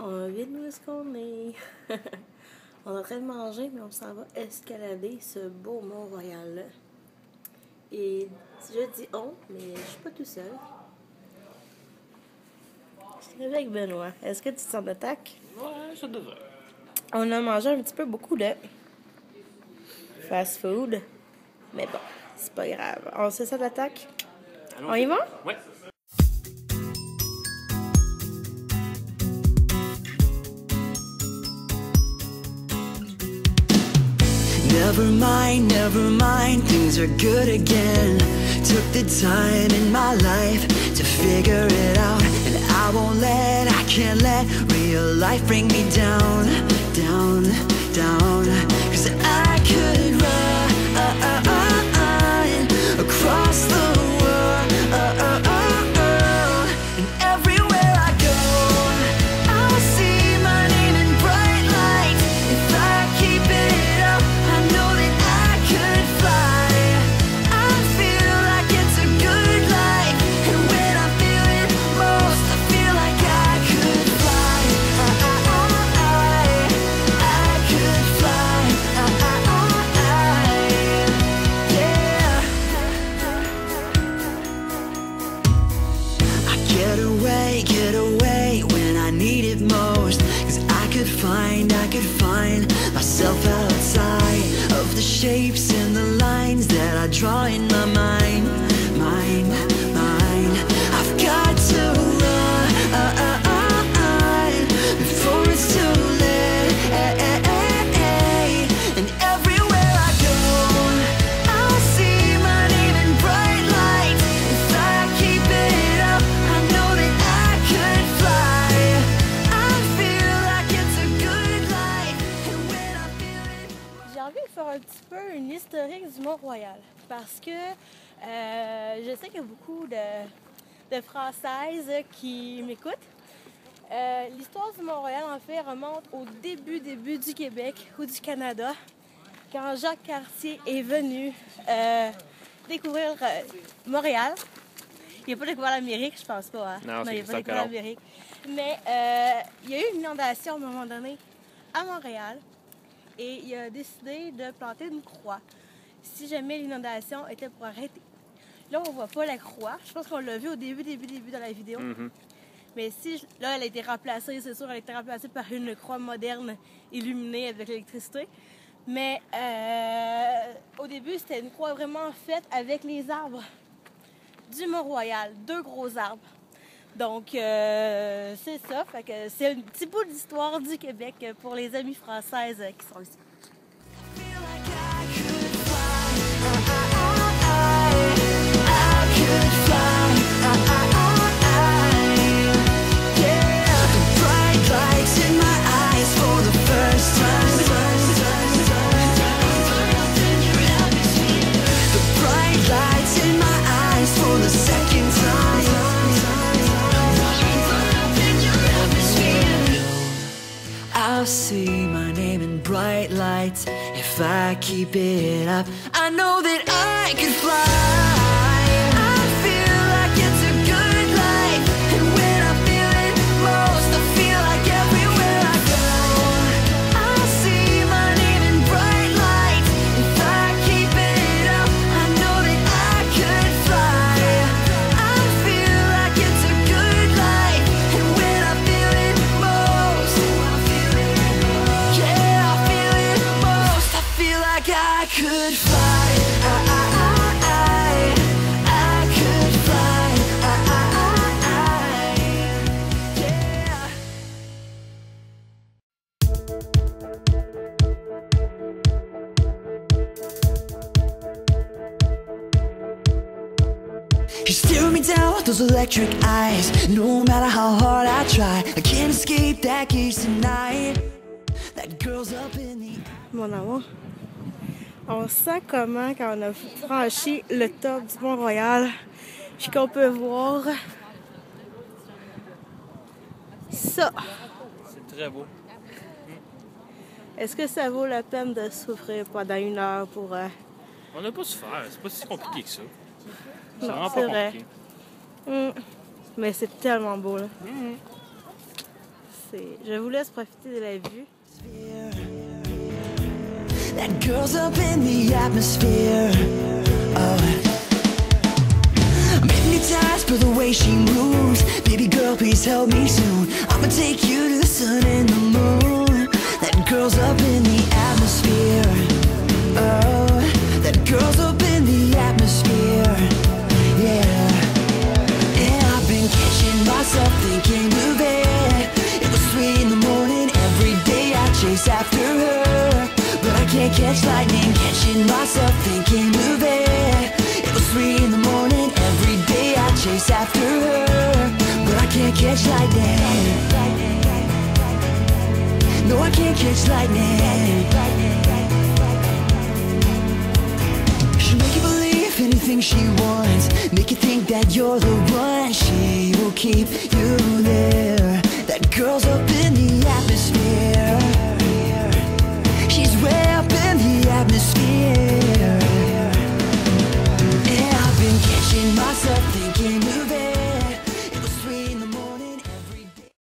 On vient de où est-ce qu'on est? On est en train de manger, mais on s'en va escalader ce beau Mont-Royal-là. Et je dis on, mais je suis pas tout seul. Je suis avec Benoît. Est-ce que tu te sens d'attaque? Ouais, ça devrait. On a mangé un petit peu beaucoup de fast food. Mais bon, c'est pas grave. On sait ça d'attaque? On y va? Ouais. Never mind, things are good again. Took the time in my life to figure it out, and I can't let real life bring me down, down, down. 'Cause I could run across the world, and everywhere I go, I'll see my name in bright lights. If I keep it up, I know that I could fly. I feel like it's a good life, and when I feel it most, I feel like I could fly. I could fly. Yeah. I get away when I need it most. 'Cause I could find myself outside of the shapes and the lines that I draw in my mind. I've got to run before it's too late. And everywhere I go, I'll see my name in bright lights. If I keep it up, I know that I could fly. I feel like it's a good life, and when I feel it. J'ai envie de faire un petit peu une historique du Mont-Royal parce que je sais qu'il y a beaucoup de Françaises qui m'écoutent. L'histoire du Mont-Royal, en fait, remonte au début du Québec ou du Canada, quand Jacques Cartier est venu découvrir Montréal. Il n'a pas découvert l'Amérique, je pense pas. Hein? Non, il n'a c'est pas découvert encore. l'Amérique. Mais il y a eu une inondation à un moment donné à Montréal et il a décidé de planter une croix si jamais l'inondation était pour arrêter. Là, on voit pas la croix. Je pense qu'on l'a vu au début dans la vidéo. Mais là, elle a été remplacée, c'est sûr, elle a été remplacée par une croix moderne illuminée avec l'électricité. Mais au début, c'était une croix vraiment faite avec les arbres du Mont-Royal, 2 gros arbres. Donc, c'est ça. Fait que c'est un petit bout d'histoire du Québec pour les amies françaises qui sont ici. Feel like I could fly. I could fly. Yeah. The bright lights in my eyes for the first time. The bright lights in my eyes for the second time. I'll see my name in bright lights. If I keep it up, I know that I could fly. I feel like it's a good life, and when I feel it most, I feel like everywhere I go, I'll see my name in bright lights. If I keep it up, I know that I could fly. I feel like it's a good life, and when I feel it most, yeah, I feel it most. I feel like I could fly. I could fly. Yeah. You stare me down with those electric eyes. No matter how hard I try, I can't escape that gaze tonight. That girl's up in the. Mon amour, on sent comment quand on a franchi le top du Mont-Royal, puis qu'on peut voir ça. C'est très beau. Est-ce que ça vaut la peine de souffrir pendant 1 heure pour... On n'a pas souffert. C'est pas si compliqué que ça. C'est Non, vraiment c'est pas vrai. compliqué. Mais c'est tellement beau, là. Je vous laisse profiter de la vue. That girl's up in the atmosphere. Oh. I'm hypnotized by the way she moves. Baby girl, please help me soon. I'ma take you to the sun and the moon. That girl's up in the atmosphere. Oh, that girl's up in the atmosphere. Yeah. And I've been catching myself thinking of it. It was 3 in the morning, every day I chase after her. But I can't catch lightning, catching myself thinking of it. It was 3 in the morning, every day I chase after her. But I can't catch lightning. No, I can't catch lightning. She'll make you believe anything she wants, make you think that you're the one. She will keep you there.